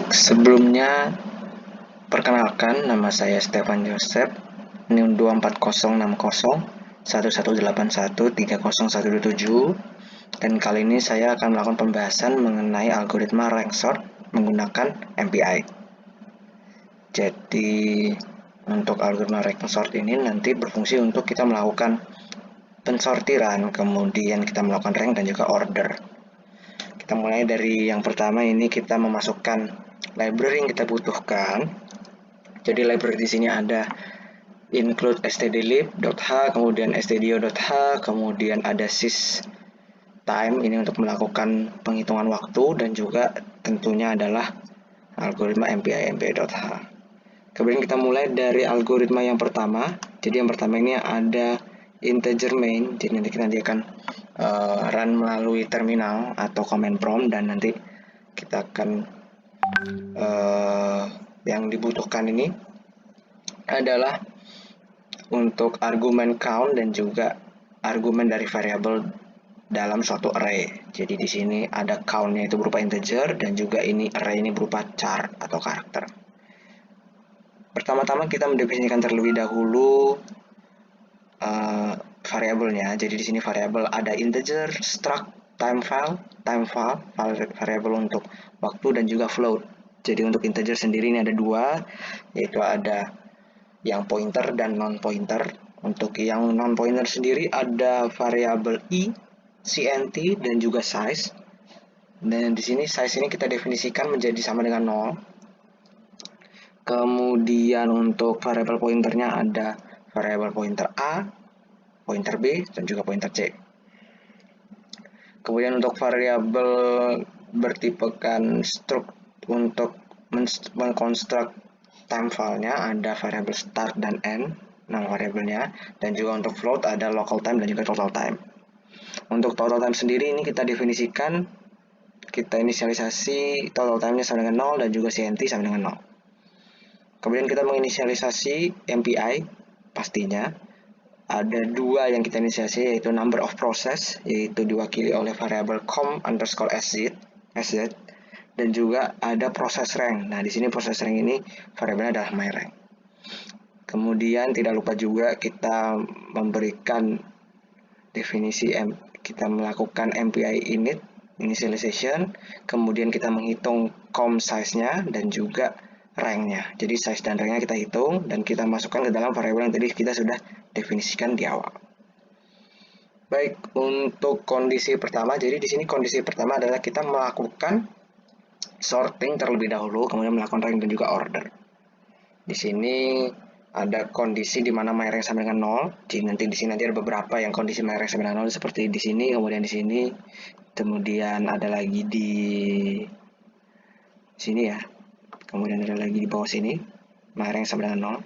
Baik, sebelumnya perkenalkan, nama saya Stefan Joseph, NIM 240601118130127, dan kali ini saya akan melakukan pembahasan mengenai algoritma rank sort menggunakan MPI. Jadi untuk algoritma rank sort ini nanti berfungsi untuk kita melakukan pensortiran, kemudian kita melakukan rank dan juga order. Kita mulai dari yang pertama, ini kita memasukkan library yang kita butuhkan. Jadi library di sini ada include stdlib.h, kemudian stdio.h, kemudian ada systime ini untuk melakukan penghitungan waktu, dan juga tentunya adalah algoritma mpi.h. Kemudian kita mulai dari algoritma yang pertama. Jadi yang pertama ini ada integer main. Jadi nanti akan run melalui terminal atau command prompt, dan nanti kita akan yang dibutuhkan ini adalah untuk argumen count dan juga argumen dari variabel dalam suatu array. Jadi di sini ada count-nya itu berupa integer, dan juga ini array ini berupa char atau karakter. Pertama-tama kita mendefinisikan terlebih dahulu variabelnya. Jadi di sini variabel ada integer, struct, time file, variabel untuk waktu, dan juga float. Jadi untuk integer sendiri ini ada dua, yaitu ada yang pointer dan non pointer. Untuk yang non pointer sendiri ada variabel i, cnt, dan juga size. Dan di sini size ini kita definisikan menjadi sama dengan 0. Kemudian untuk variabel pointernya ada variabel pointer a, pointer b, dan juga pointer c. Kemudian untuk variabel bertipekan struct untuk mengkonstruk time file-nya ada variabel start dan end, nama variabelnya, dan juga untuk float ada local time dan juga total time. Untuk total time sendiri ini kita definisikan, kita inisialisasi total time-nya sama dengan 0 dan juga cnt sama dengan 0. Kemudian kita menginisialisasi MPI, pastinya ada dua yang kita inisialisasi, yaitu number of process, yaitu diwakili oleh variabel com_sz, dan juga ada process rank. Nah, di sini process rank ini variabelnya adalah myRank. Kemudian tidak lupa juga kita memberikan definisi kita melakukan MPI init initialization, kemudian kita menghitung com size-nya dan juga rank-nya. Jadi size dan rank-nya kita hitung dan kita masukkan ke dalam variabel yang tadi kita sudah definisikan di awal. Baik, untuk kondisi pertama, jadi di sini kondisi pertama adalah kita melakukan sorting terlebih dahulu, kemudian melakukan rank dan juga order. Di sini ada kondisi di mana myRank sama dengan 0. Jadi nanti di sini ada beberapa yang kondisi myRank sama dengan 0 seperti di sini, kemudian di sini, kemudian ada lagi di sini ya. Kemudian ada lagi di bawah sini, myRank sama dengan 0.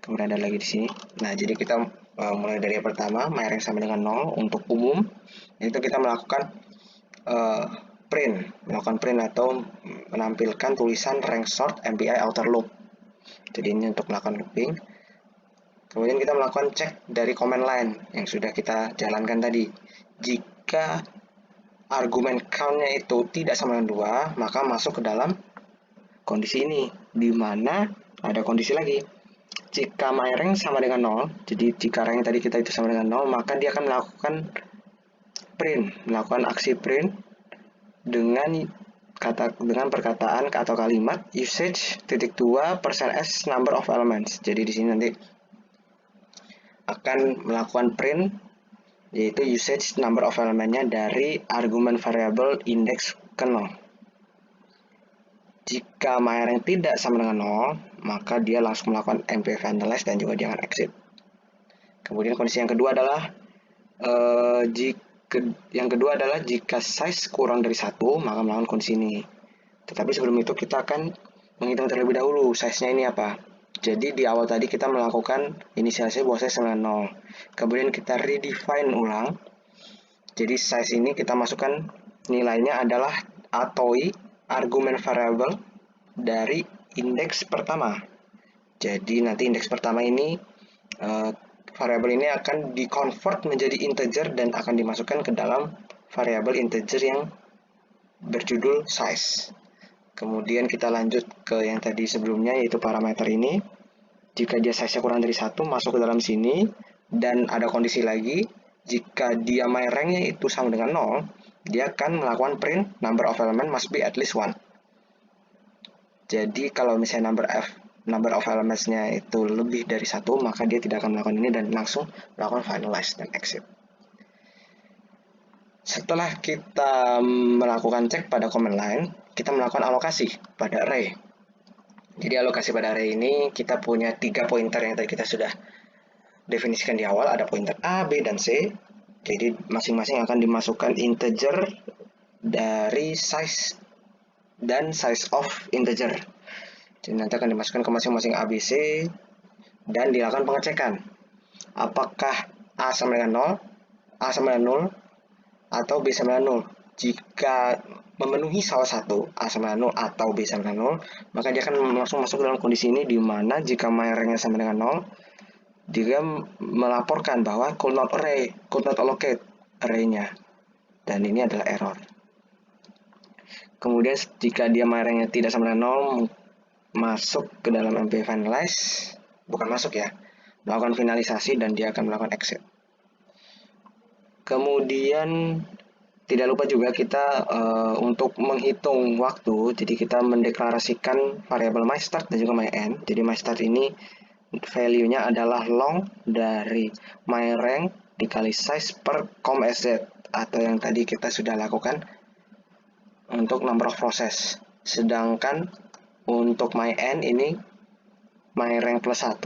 Kemudian ada lagi di sini. Nah, jadi kita mulai dari yang pertama, myRank sama dengan 0 untuk umum. Itu kita melakukan melakukan print atau menampilkan tulisan rank sort MPI outer loop. Jadi ini untuk melakukan looping. Kemudian kita melakukan cek dari command line yang sudah kita jalankan tadi. Jika argumen count-nya itu tidak sama dengan 2, maka masuk ke dalam kondisi ini, di mana ada kondisi lagi. Jika myRank sama dengan 0, jadi jika rank tadi kita itu sama dengan 0, maka dia akan melakukan aksi print dengan perkataan atau kalimat usage.2%s number of elements. Jadi di sini nanti akan melakukan print, yaitu usage number of elementnya dari argumen variabel index ke 0. Jika myRank tidak sama dengan 0, maka dia langsung melakukan MPI finalize dan juga dia akan exit. Kemudian kondisi yang kedua adalah jika size kurang dari 1, maka melakukan kondisi ini. Tetapi sebelum itu kita akan menghitung terlebih dahulu size-nya ini apa. Jadi di awal tadi kita melakukan inisialisasi bahwa size sama dengan 0. Kemudian kita redefine ulang. Jadi size ini kita masukkan nilainya adalah atoi, argumen variabel dari indeks pertama. Jadi nanti indeks pertama ini variabel ini akan di-convert menjadi integer dan akan dimasukkan ke dalam variabel integer yang berjudul size. Kemudian kita lanjut ke yang tadi sebelumnya, yaitu parameter ini. Jika dia size-nya kurang dari 1, masuk ke dalam sini, dan ada kondisi lagi, jika dia my rank-nya itu sama dengan 0, dia akan melakukan print number of element must be at least 1. Jadi kalau misalnya number of elements-nya itu lebih dari 1, maka dia tidak akan melakukan ini dan langsung melakukan finalize dan exit. Setelah kita melakukan cek pada command line, kita melakukan alokasi pada array. Jadi alokasi pada array ini kita punya 3 pointer yang tadi kita sudah definisikan di awal. Ada pointer A, B, dan C. Jadi masing-masing akan dimasukkan integer dari size dan size of integer. Jadi nanti akan dimasukkan ke masing-masing A, B, C dan dilakukan pengecekan. Apakah A sama dengan 0, A sama dengan 0, atau B sama dengan 0. Jika memenuhi salah satu, A sama dengan 0 atau B sama dengan 0, maka dia akan langsung masuk ke dalam kondisi ini, di mana jika my rank-nya sama dengan 0, dia melaporkan bahwa could not allocate array-nya, dan ini adalah error. Kemudian jika dia my rank-nya tidak sama dengan 0, masuk ke dalam MP finalize, bukan masuk ya, melakukan finalisasi dan dia akan melakukan exit. Kemudian tidak lupa juga kita untuk menghitung waktu, jadi kita mendeklarasikan variabel myStart dan juga myEnd. Jadi myStart ini value-nya adalah long dari myRank dikali size per com.sz, atau yang tadi kita sudah lakukan untuk number of process. Sedangkan untuk myEnd ini myRank plus 1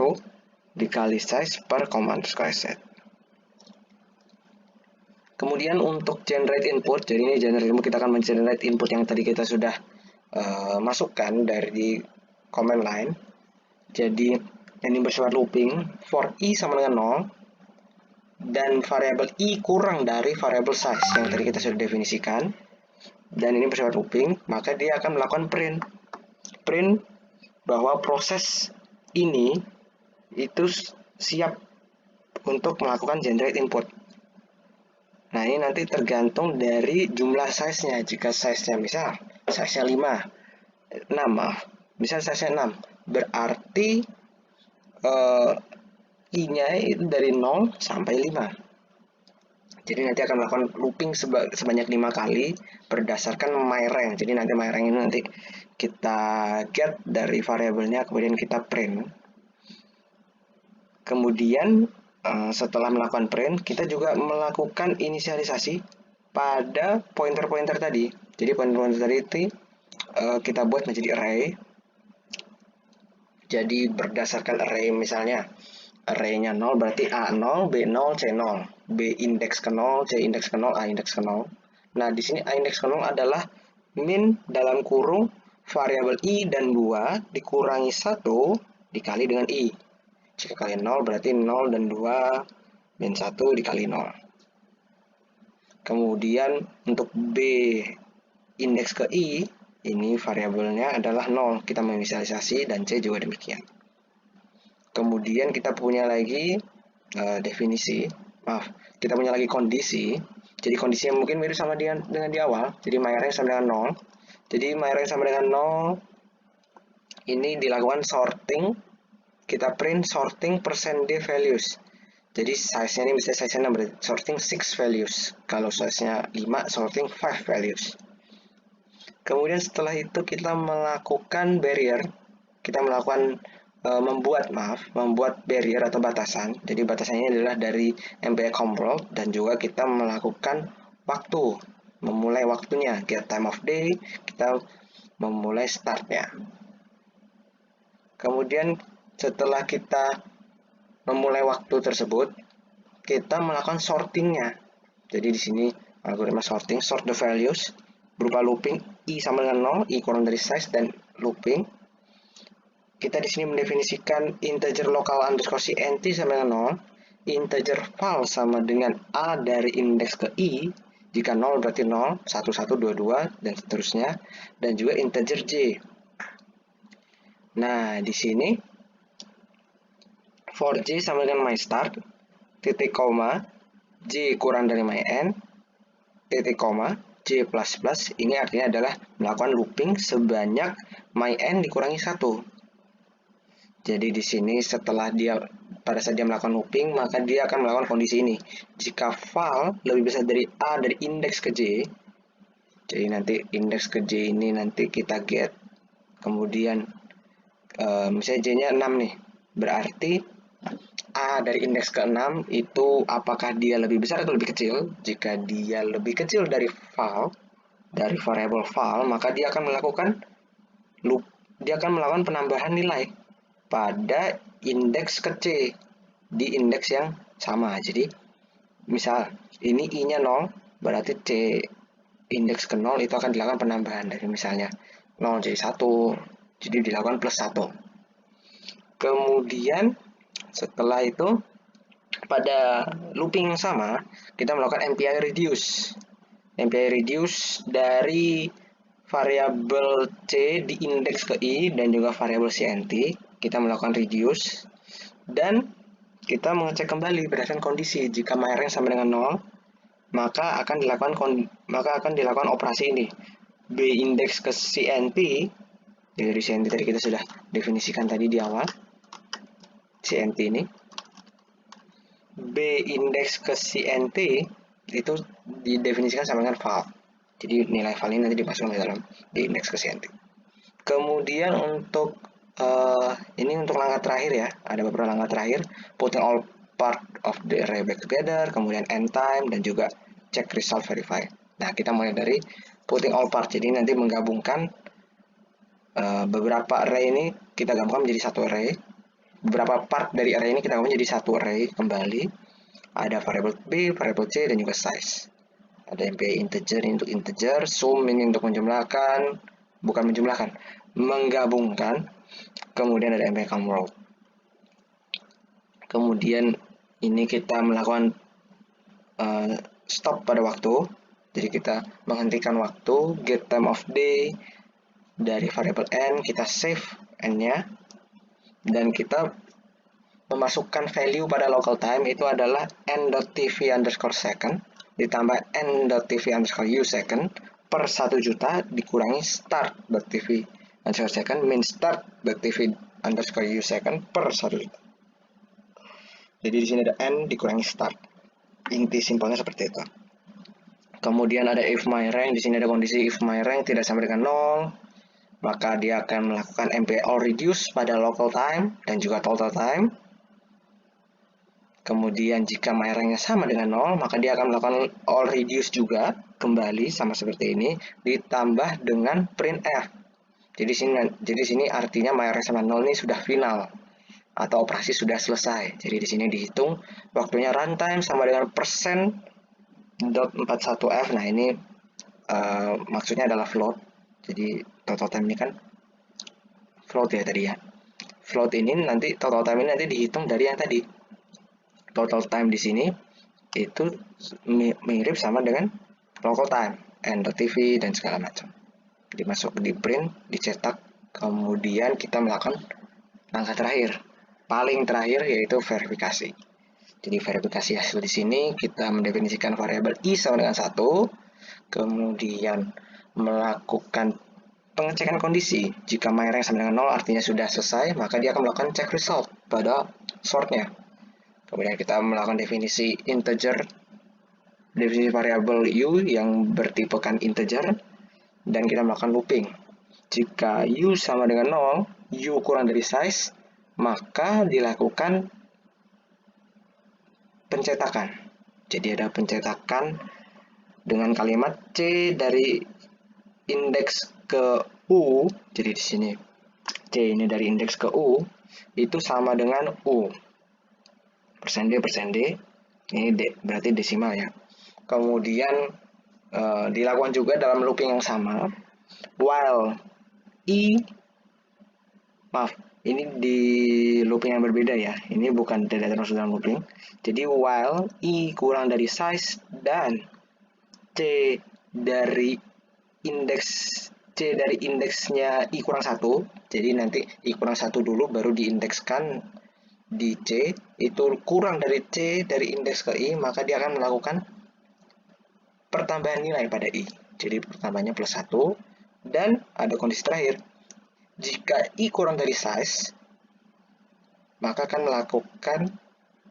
dikali size per com_sz. Kemudian untuk generate input, jadi ini generate input, kita akan mengenerate input yang tadi kita sudah masukkan dari command line. Jadi ini bersifat looping for i sama dengan 0 dan variabel i kurang dari variabel size yang tadi kita sudah definisikan, dan ini bersifat looping, maka dia akan melakukan print bahwa proses ini itu siap untuk melakukan generate input. Nah, ini nanti tergantung dari jumlah size-nya. Jika size-nya misal size-nya 6 maaf, misal size-nya 6, berarti i-nya itu dari 0 sampai 5. Jadi nanti akan melakukan looping sebanyak 5 kali berdasarkan myRank. Jadi nanti myRank ini nanti kita get dari variabelnya, kemudian kita print. Kemudian setelah melakukan print, kita juga melakukan inisialisasi pada pointer-pointer tadi. Jadi pointer-pointer tadi itu kita buat menjadi array. Jadi berdasarkan array, misalnya array-nya 0 berarti A0, B0, C0, B indeks ke 0, C indeks ke 0, A indeks ke 0. Nah, di sini A indeks ke 0 adalah min dalam kurung variabel i dan 2 dikurangi 1 dikali dengan i. Jika kalian 0 berarti 0 dan 2 min 1 dikali 0. Kemudian untuk B indeks ke I, ini variabelnya adalah 0. Kita menginisialisasi, dan C juga demikian. Kemudian kita punya lagi kita punya lagi kondisi. Jadi kondisi yang mungkin mirip sama dengan di awal. Jadi myRank sama dengan 0. Jadi myRank sama dengan 0. Ini dilakukan sorting. Kita print sorting %d values. Jadi size-nya ini misalnya size-nya 6, berarti sorting 6 values. Kalau size-nya 5, sorting 5 values. Kemudian setelah itu kita melakukan barrier. Kita melakukan membuat barrier atau batasan. Jadi batasannya adalah dari MPE Comprol, dan juga kita melakukan waktu, memulai waktunya, get time of day, kita memulai startnya. Kemudian setelah kita memulai waktu tersebut, kita melakukan sortingnya. Jadi di sini algoritma sorting, sort the values berupa looping i sama dengan 0, i kurang dari size, dan looping. Kita di sini mendefinisikan integer local underscore int sama dengan 0, integer val sama dengan a dari indeks ke i. Jika 0 berarti 0, 1, 1, 2, 2, dan seterusnya, dan juga integer j. Nah, di sini for j sama dengan myStart, titik koma, j kurang dari myEnd, titik koma, J++, ini artinya adalah melakukan looping sebanyak my_n dikurangi 1. Jadi di sini pada saat dia melakukan looping, maka dia akan melakukan kondisi ini. Jika val lebih besar dari A dari indeks ke J, jadi nanti indeks ke J ini nanti kita get, kemudian misalnya J-nya 6 nih, berarti A dari indeks ke 6 itu apakah dia lebih besar atau lebih kecil? Jika dia lebih kecil dari val, dari variabel val, maka dia akan melakukan penambahan nilai pada indeks ke C di indeks yang sama. Jadi misal ini I-nya 0, berarti C indeks ke 0 itu akan dilakukan penambahan dari misalnya 0 jadi 1, jadi dilakukan plus 1. Kemudian setelah itu pada looping yang sama kita melakukan MPI reduce. MPI reduce dari variabel C di indeks ke I dan juga variabel CNT kita melakukan reduce dan kita mengecek kembali berdasarkan kondisi. Jika my_rank sama dengan 0, maka akan dilakukan operasi ini. B indeks ke CNT, dari CNT tadi kita sudah definisikan tadi di awal. CNT ini. B indeks ke CNT itu didefinisikan sama dengan val. Jadi nilai val ini nanti dimasukkan ke dalam B indeks ke CNT. Kemudian untuk ini untuk langkah terakhir ya, ada beberapa langkah terakhir, putting all part of the array back together, kemudian end time, dan juga check result verify. Nah, kita mulai dari putting all part, jadi nanti menggabungkan beberapa array ini kita gabungkan menjadi satu array, beberapa part dari array ini kita gabungkan menjadi satu array kembali, ada variable B, variable C, dan juga size. Ada MPI integer untuk integer, sum ini untuk menggabungkan, kemudian ada MPI count row. Kemudian ini kita melakukan stop pada waktu, jadi kita menghentikan waktu, get time of day dari variabel n, kita save n-nya, dan kita memasukkan value pada local time itu adalah n.tv_second ditambah n.tv_u_second per 1 juta dikurangi start.tv_second min start.tv_u_second per 1 juta. Jadi di sini ada n dikurangi start. Inti simpelnya seperti itu. Kemudian ada if my_rank, di sini ada kondisi if my_rank tidak sama dengan 0, maka dia akan melakukan MPI all reduce pada local time dan juga total time. Kemudian jika my_rank-nya sama dengan 0, maka dia akan melakukan all reduce juga, kembali sama seperti ini, ditambah dengan printf. Jadi sini artinya my_rank sama 0 ini sudah final atau operasi sudah selesai. Jadi di sini dihitung waktunya runtime sama dengan %.41f. Nah, ini maksudnya adalah float. Jadi total time ini kan float ya tadi ya. Float ini nanti total time ini nanti dihitung dari yang tadi. Total time di sini itu mirip sama dengan local time, n.tv dan segala macam. Dimasuk di print, dicetak, kemudian kita melakukan langkah terakhir, paling terakhir yaitu verifikasi. Jadi verifikasi hasil di sini kita mendefinisikan variabel i sama dengan 1, kemudian melakukan pengecekan kondisi. Jika my_rank sama dengan 0 artinya sudah selesai, maka dia akan melakukan check result pada sortnya. Kemudian kita melakukan definisi variabel u yang bertipekan integer, dan kita melakukan looping. Jika u sama dengan 0, u kurang dari size, maka dilakukan pencetakan. Jadi ada pencetakan dengan kalimat C dari indeks ke U. Jadi di sini C ini dari indeks ke U itu sama dengan U. Persen D, ini berarti desimal ya. Kemudian dilakukan juga dalam looping yang sama, while ini di looping yang berbeda ya, ini bukan tidak termasuk dalam looping. Jadi while i kurang dari size dan c dari indeksnya i kurang 1, jadi nanti i kurang 1 dulu baru diindekskan di C, itu kurang dari C dari indeks ke I, maka dia akan melakukan pertambahan nilai pada I. Jadi pertamanya plus 1, dan ada kondisi terakhir. Jika I kurang dari size, maka akan melakukan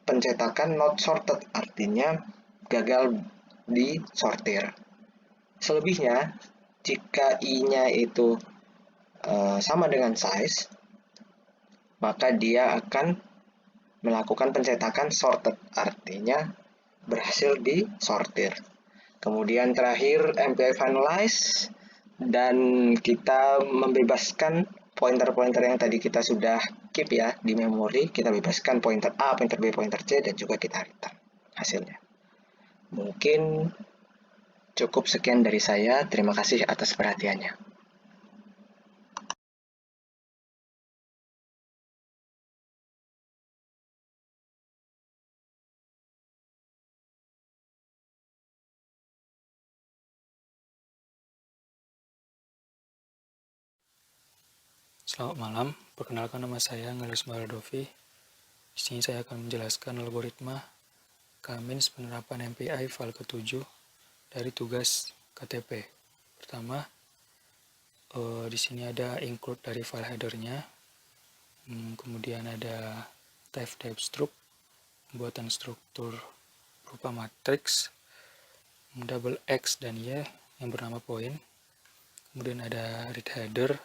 pencetakan not sorted, artinya gagal disortir. Selebihnya, jika I-nya itu sama dengan size, maka dia akan melakukan pencetakan sorted, artinya berhasil disortir. Kemudian terakhir MPI finalize, dan kita membebaskan pointer-pointer yang tadi kita sudah keep ya di memori. Kita bebaskan pointer A, pointer B, pointer C, dan juga kita return hasilnya. Mungkin cukup sekian dari saya. Terima kasih atas perhatiannya. Selamat malam, perkenalkan nama saya Ngalus Maradovi. Di sini saya akan menjelaskan algoritma K-means penerapan MPI file ke-7 dari tugas KTP. Pertama, di sini ada include dari file headernya, kemudian ada type struct, pembuatan struktur berupa matriks, double X dan Y yang bernama point, kemudian ada read header,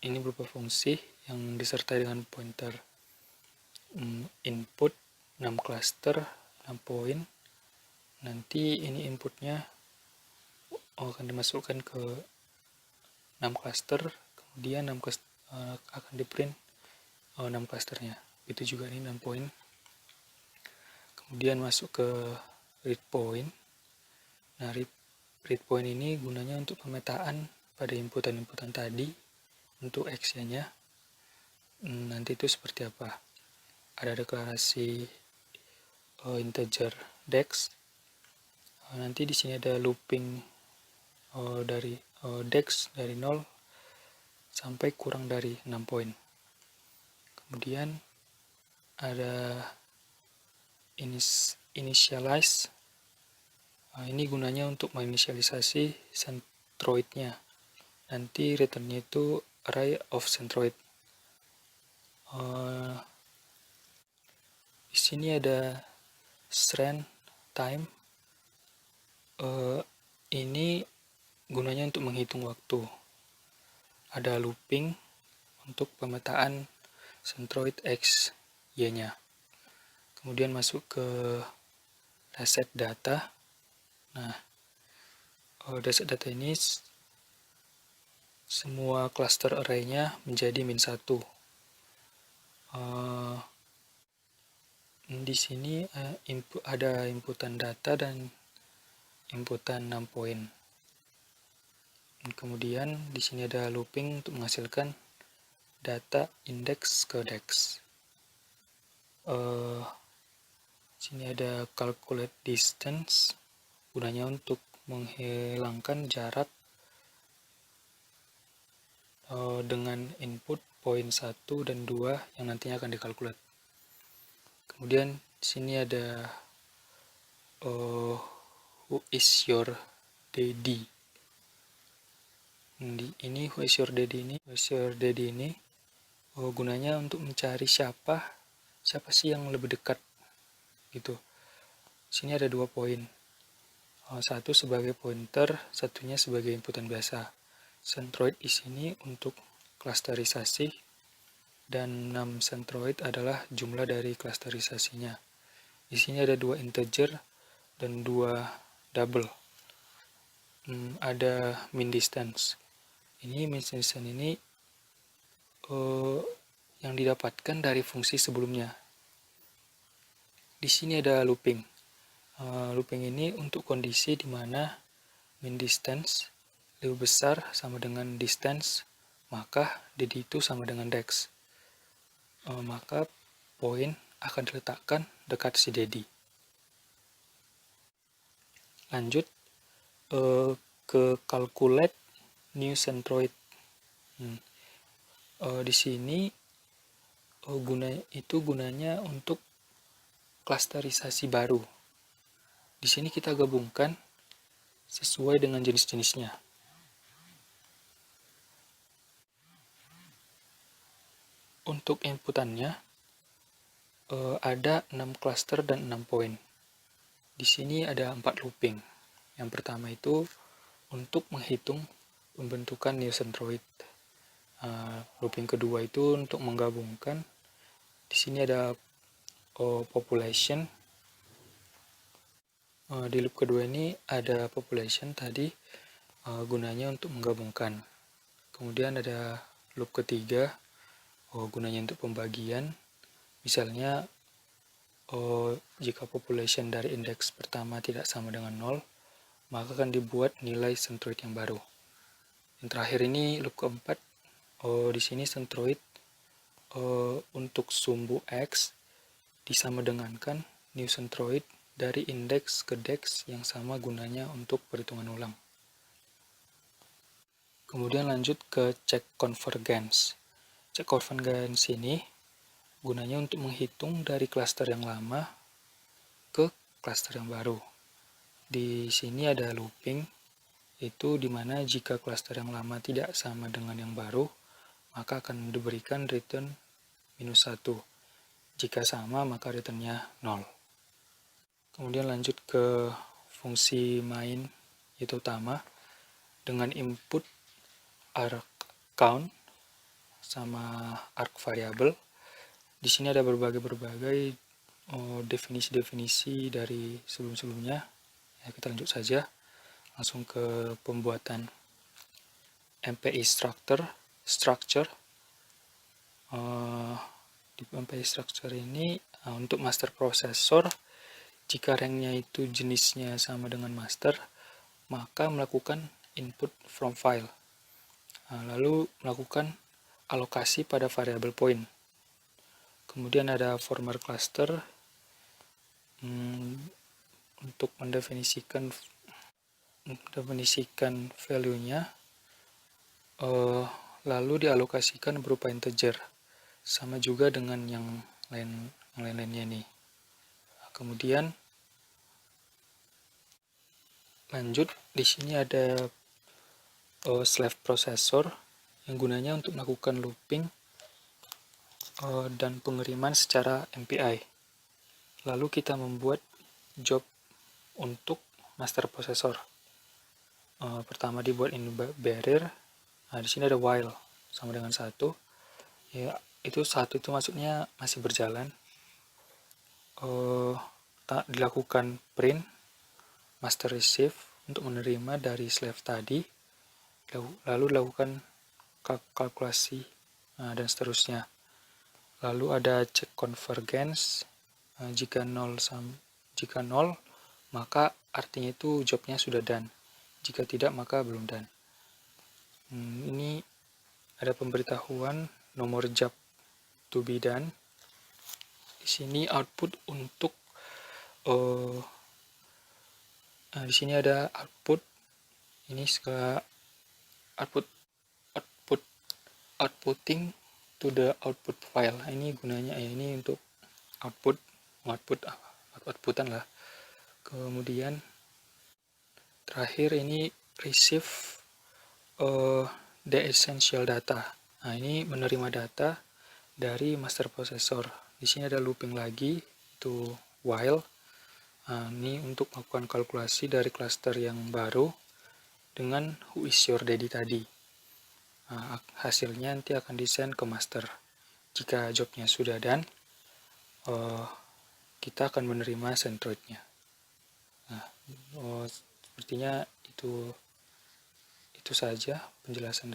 ini berupa fungsi yang disertai dengan pointer input 6 cluster 6 poin. Nanti ini inputnya akan dimasukkan ke 6 cluster, kemudian 6 cluster, akan di print 6 clusternya. Itu juga ini 6 poin. Kemudian masuk ke read point. Nah, read point ini gunanya untuk pemetaan pada inputan-inputan tadi untuk X-nya. Nanti itu seperti apa? Ada deklarasi integer dex. Nanti di sini ada looping dari dex dari 0 sampai kurang dari 6 poin. Kemudian ada initialize. Ini gunanya untuk menginisialisasi centroidnya. Nanti returnnya itu array of centroid. Di sini ada strand time. Ini gunanya untuk menghitung waktu. Ada looping untuk pemetaan centroid X, Y-nya. Kemudian masuk ke reset data. Nah, reset data ini semua cluster array-nya menjadi -1. Di sini ada inputan data dan inputan 6 poin. Kemudian di sini ada looping untuk menghasilkan data index ke dex. Sini ada calculate distance, gunanya untuk menghilangkan jarak dengan input poin 1 dan 2 yang nantinya akan dikalkulat. Kemudian di sini ada who is your daddy. Ini who is your daddy ini gunanya untuk mencari siapa sih yang lebih dekat gitu. Sini ada 2 poin. Satu sebagai pointer, satunya sebagai inputan biasa. Centroid di sini untuk klasterisasi, dan 6 centroid adalah jumlah dari klasterisasinya. Di sini ada 2 integer dan 2 double. Ada min distance. Ini min distance ini yang didapatkan dari fungsi sebelumnya. Di sini ada looping. Looping ini untuk kondisi di mana min distance lebih besar sama dengan distance, maka dd itu sama dengan dex. Maka poin akan diletakkan dekat si dd. Lanjut ke calculate new centroid. Di sini gunanya untuk klasterisasi baru. Di sini kita gabungkan sesuai dengan jenis-jenisnya. Untuk inputannya ada 6 cluster dan 6 poin. Di sini ada 4 looping. Yang pertama itu untuk menghitung pembentukan new centroid. Looping kedua itu untuk menggabungkan. Di sini ada population. Di loop kedua ini ada population tadi gunanya untuk menggabungkan. Kemudian ada loop ketiga gunanya untuk pembagian. Misalnya jika population dari indeks pertama tidak sama dengan 0, maka akan dibuat nilai centroid yang baru. Yang terakhir ini loop keempat. Di sini centroid untuk sumbu X disama dengankan new centroid dari indeks ke dex yang sama gunanya untuk perhitungan ulang. Kemudian lanjut ke check convergence. Check convergence ini gunanya untuk menghitung dari klaster yang lama ke klaster yang baru. Di sini ada looping, itu dimana jika klaster yang lama tidak sama dengan yang baru, maka akan diberikan return -1. Jika sama, maka returnnya 0. Kemudian lanjut ke fungsi main, yaitu utama, dengan input arc count sama arc variable. Di sini ada berbagai definisi-definisi dari sebelum-sebelumnya. Ya, kita lanjut saja langsung ke pembuatan MPI structure. Di MPI structure ini untuk master processor, jika ranknya itu jenisnya sama dengan master, maka melakukan input from file, lalu melakukan alokasi pada variabel point. Kemudian ada former cluster untuk mendefinisikan value-nya, lalu dialokasikan berupa integer, sama juga dengan yang lain-lainnya ini. Kemudian lanjut, di sini ada slave processor yang gunanya untuk melakukan looping dan pengiriman secara MPI. Lalu kita membuat job untuk master processor. Pertama dibuat in barrier. Di sini ada while sama dengan 1. Ya, itu 1 itu maksudnya masih berjalan. Dilakukan print master receive untuk menerima dari slave tadi, lalu dilakukan kalkulasi dan seterusnya. Lalu ada check convergence. Jika 0 maka artinya itu jobnya sudah done. Jika tidak, maka belum done. Ini ada pemberitahuan nomor job to be done. Di sini output untuk di sini ada output. Ini outputting to the output file. Ini gunanya ini untuk outputan lah. Kemudian terakhir ini receive the essential data. Ini menerima data dari master processor. Di sini ada looping lagi, itu while. Ini untuk melakukan kalkulasi dari cluster yang baru dengan who is your daddy tadi. Hasilnya nanti akan disend ke master. Jika jobnya sudah done, kita akan menerima centroidnya. Sepertinya itu saja penjelasan dari